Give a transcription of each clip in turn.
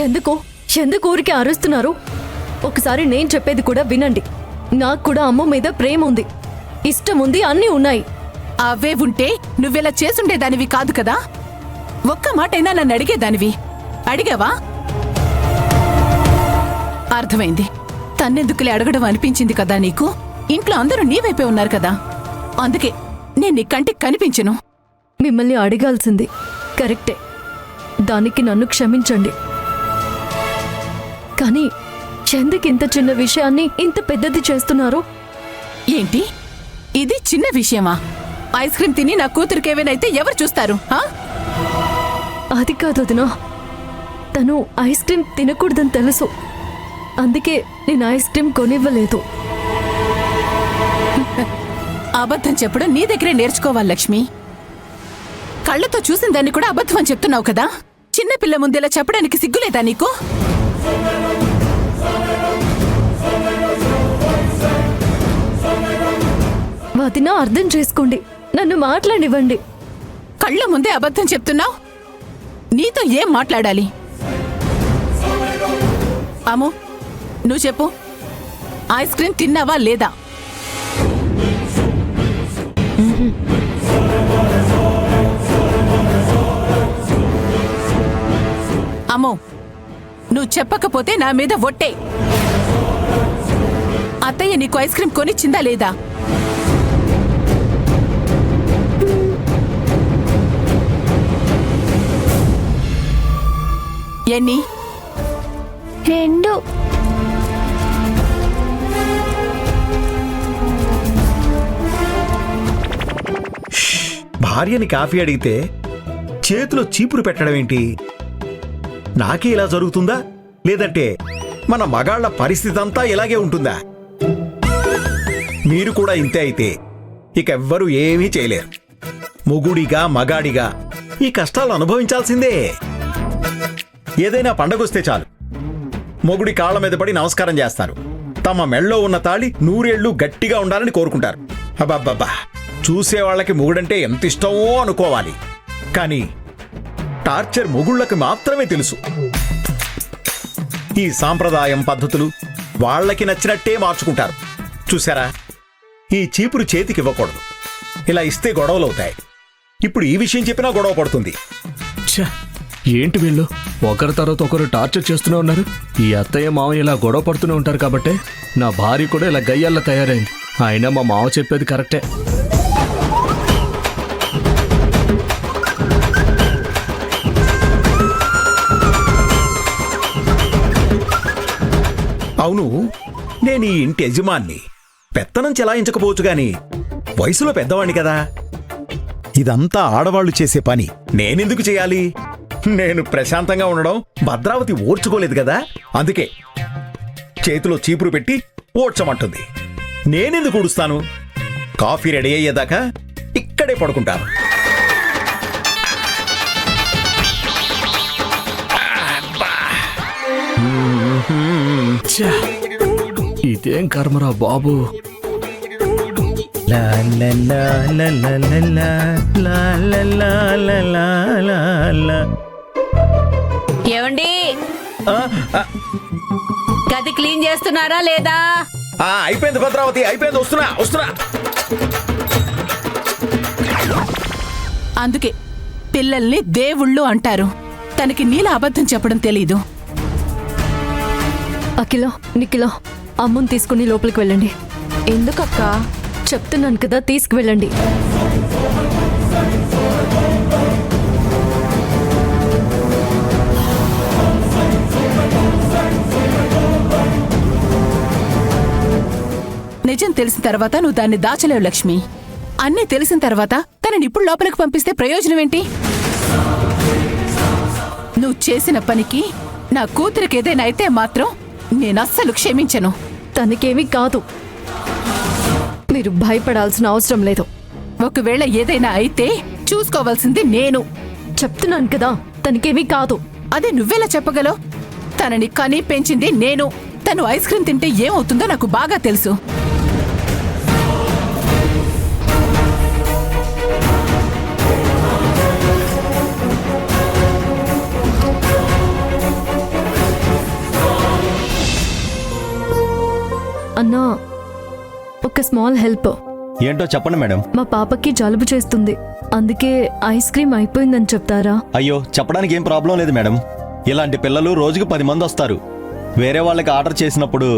ఎందుకు ఊరికే అరుస్తున్నారు? ఒకసారి నేను చెప్పేది కూడా వినండి. నాకు కూడా అమ్మ మీద ప్రేమ ఉంది, ఇష్టం ఉంది, అన్నీ ఉన్నాయి. అవే ఉంటే నువ్వెలా చేసుండేదానివి కాదు కదా. ఒక్క మాటైనా నన్ను అడిగేదానివి. అడిగావా? అర్థమైంది. తన్నెందుకులే అడగడం అనిపించింది కదా నీకు. ఇంట్లో అందరూ నీ వైపే ఉన్నారు కదా, అందుకే నేను నీ కంటికి కనిపించను. మిమ్మల్ని అడగాల్సింది కరెక్టే, దానికి నన్ను క్షమించండి. కానీ ఎందుకు ఇంత చిన్న విషయాన్ని ఇంత పెద్దది చేస్తున్నారు? ఏంటి, ఇది చిన్న విషయమా? ఐస్ క్రీమ్ తిని నా కూతురికేవేనైతే ఎవరు చూస్తారు? అది కాదు వదినా, తను ఐస్ క్రీమ్ తినకూడదని తెలుసు, అందుకే నేను ఐస్ క్రీమ్ కొనివ్వలేదు. అబద్ధం చెప్పడం నీ దగ్గరే నేర్చుకోవాలి లక్ష్మి. కళ్ళతో చూసిన దాన్ని కూడా అబద్ధం అని చెప్తున్నావు కదా. చిన్నపిల్ల ముందేలా చెప్పడానికి సిగ్గులేదా నీకు? వదినా అర్థం చేసుకోండి, నన్ను మాట్లాడివ్వండి. కళ్ళ ముందే అబద్ధం చెప్తున్నావు, నీతో ఏం మాట్లాడాలి? అమ్ము, నువ్వు చెప్పు, ఐస్ క్రీమ్ తిన్నావా లేదా? అమ్మో, నువ్వు చెప్పకపోతే నా మీద ఒట్టే. అత్తయ్య నీకు ఐస్ క్రీమ్ కొనిచ్చిందా లేదా? ఎన్ని? 2. భార్యని కాఫీ అడిగితే చేతిలో చీపురు పెట్టడం ఏంటి? నాకే ఇలా జరుగుతుందా, లేదంటే మన మగాళ్ల పరిస్థితి అంతా ఇలాగే ఉంటుందా? మీరు కూడా ఇంతే అయితే ఇక ఎవ్వరూ ఏమీ చేయలేరు. మొగుడిగా మగాడిగా ఈ కష్టాలు అనుభవించాల్సిందే. ఏదైనా పండగొస్తే చాలు మొగుడి కాళ్ల మీద పడి నమస్కారం చేస్తారు. తమ మెళ్ళో ఉన్న తాళి 100 ఏళ్లు గట్టిగా ఉండాలని కోరుకుంటారు. అబ్బబ్బబ్బా, చూసేవాళ్లకి మొగుడంటే ఎంత ఇష్టమో అనుకోవాలి. కానీ టార్చర్ మొగుళ్ళకి మాత్రమే తెలుసు. ఈ సాంప్రదాయం పద్ధతులు వాళ్లకి నచ్చినట్టే మార్చుకుంటారు. చూసారా, ఈ చీపురు చేతికి ఇవ్వకూడదు, ఇలా ఇస్తే గొడవలవుతాయి. ఇప్పుడు ఈ విషయం చెప్పినా గొడవ పడుతుంది. ఏంటి వీళ్ళు ఒకరి తర్వాత ఒకరు టార్చర్ చేస్తూనే ఉన్నారు. ఈ అత్తయ్య మావయ్య ఇలా గొడవ పడుతూనే ఉంటారు కాబట్టి నా భార్య కూడా ఇలా గయ్యాల్లా తయారైంది. అయినా మా మావ చెప్పేది కరెక్టే. అవును, నేను ఈ ఇంటి యజమాన్ని, పెత్తనం చెలాయించకపోవచ్చు గాని వయసులో పెద్దవాణ్ణి కదా. ఇదంతా ఆడవాళ్లు చేసే పని నేనెందుకు చేయాలి? నేను ప్రశాంతంగా ఉండడం భద్రావతి ఓర్చుకోలేదు కదా, అందుకే చేతిలో చీపురు పెట్టి ఓడ్చమంటుంది. నేనెందుకు ఊడుస్తాను? కాఫీ రెడీ అయ్యేదాకా ఇక్కడే పడుకుంటాను. ఇదేం కర్మరా బాబు. ఏమండి, గది క్లీన్ చేస్తున్నారా లేదా? అయిపోయింది భద్రావతి, అయిపోయింది, వస్తున్నా. అందుకే పిల్లల్ని దేవుళ్ళు అంటారు. తనకి నీల అబద్ధం చెప్పడం తెలీదు. అఖిల, నిఖిల, అమ్ముని తీసుకుని లోపలికి వెళ్ళండి. ఎందుకక్క? చెప్తున్నాను కదా, తీసుకువెళ్ళండి. నిజం తెలిసిన తర్వాత నువ్వు దాన్ని దాచలేవు లక్ష్మి. అన్నీ తెలిసిన తర్వాత తనని ఇప్పుడు లోపలికి పంపిస్తే ప్రయోజనం ఏంటి? నువ్వు చేసిన పనికి నా కూతురికి ఏదైనా అయితే మాత్రం నేనస్సలు క్షమించను. తనకేమీ కాదు, మీరు భయపడాల్సిన అవసరం లేదు. ఒకవేళ ఏదైనా అయితే చూసుకోవాల్సింది నేను. చెప్తున్నాను కదా, తనకేమీ కాదు. అదే నువ్వెలా చెప్పగలవు? తనని కని పెంచింది నేను. తను ఐస్ క్రీమ్ తింటే ఏమవుతుందో నాకు బాగా తెలుసు. అన్నా, ఒక స్మాల్ హెల్ప్. ఏంటో చెప్పండి మేడం. మా పాపకి జలుబు చేస్తుంది, అందుకే ఐస్ క్రీమ్ అయిపోయిందని చెప్తారా? అయ్యో, చెప్పడానికి ఏం ప్రాబ్లం లేదు మేడం. ఇలాంటి పిల్లలు రోజుకు 10 మంది వస్తారు. వేరే వాళ్ళకి ఆర్డర్ చేసినప్పుడు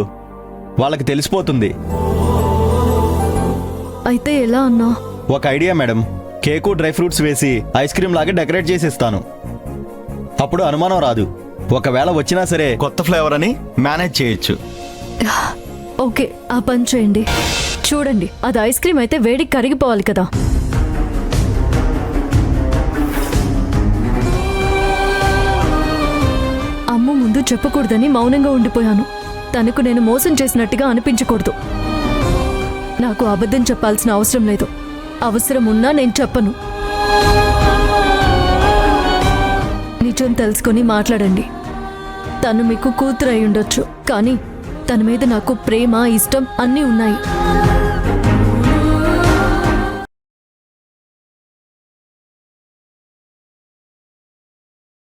వాళ్ళకి తెలిసిపోతుంది. అయితే ఎలా అన్నా? ఒక idea madam. Cake dry fruits వేసి ఐస్ క్రీమ్ లాగా డెకరేట్ చేసి ఇస్తాను. అప్పుడు అనుమానం రాదు. ఒకవేళ వచ్చినా సరే కొత్త ఫ్లేవర్ అని మేనేజ్ చేయొచ్చు. ఓకే, ఆ పని చేయండి. చూడండి, అది ఐస్ క్రీమ్ అయితే వేడికి కరిగిపోవాలి కదా. అమ్మ ముందు చెప్పకూడదని మౌనంగా ఉండిపోయాను. తనకు నేను మోసం చేసినట్టుగా అనిపించకూడదు. నాకు అబద్ధం చెప్పాల్సిన అవసరం లేదు. అవసరం ఉన్నా నేను చెప్పను. నిజం తెలుసుకొని మాట్లాడండి. తను మీకు కూతురు అయి ఉండొచ్చు, కానీ తన మీద నాకు ప్రేమ, ఇష్టం అన్నీ ఉన్నాయి.